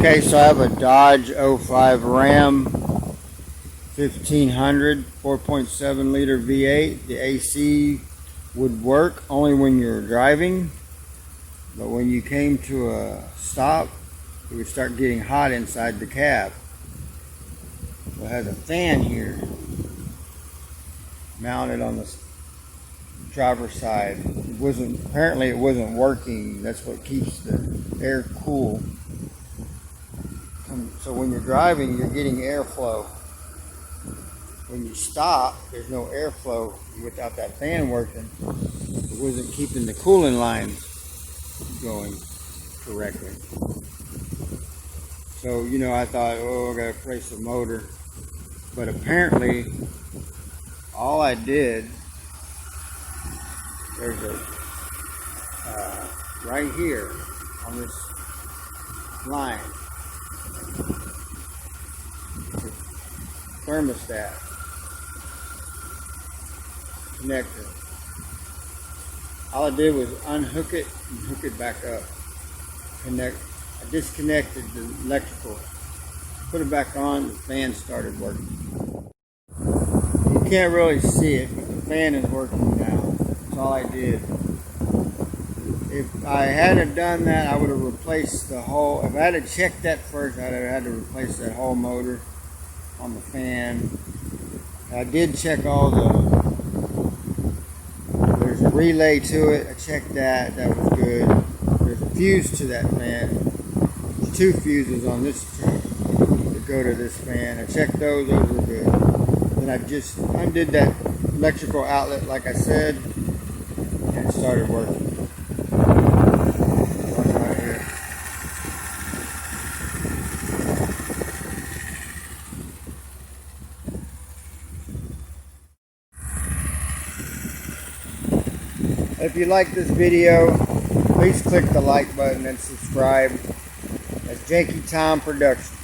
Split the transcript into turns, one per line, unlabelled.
Okay, so I have a Dodge 05 Ram 1500 4.7 liter V8. The AC would work only when you're driving, but when you came to a stop, it would start getting hot inside the cab. So it has a fan here mounted on the driver's side. Apparently it wasn't working. That's what keeps the air cool. So when you're driving, you're getting airflow. When you stop, there's no airflow without that fan working. It wasn't keeping the cooling lines going correctly. So, I thought, I gotta replace the motor. But apparently, all I did, there's a, right here on this line, thermostat connector. All I did was unhook it and hook it back up. I disconnected the electrical, put it back on, the fan started working. You can't really see it, but the fan is working now. That's all I did. If I hadn't done that, I would have replaced the whole, if I had checked that first, I'd have had to replace that whole motor on the fan. I did check all there's a relay to it. I checked that was good. There's a fuse to that fan. There's 2 fuses on this truck that go to this fan. I checked those were good. Then I just undid that electrical outlet like I said, and it started working. Right here. If you like this video, please click the like button and subscribe. That's Jakey Tom Productions.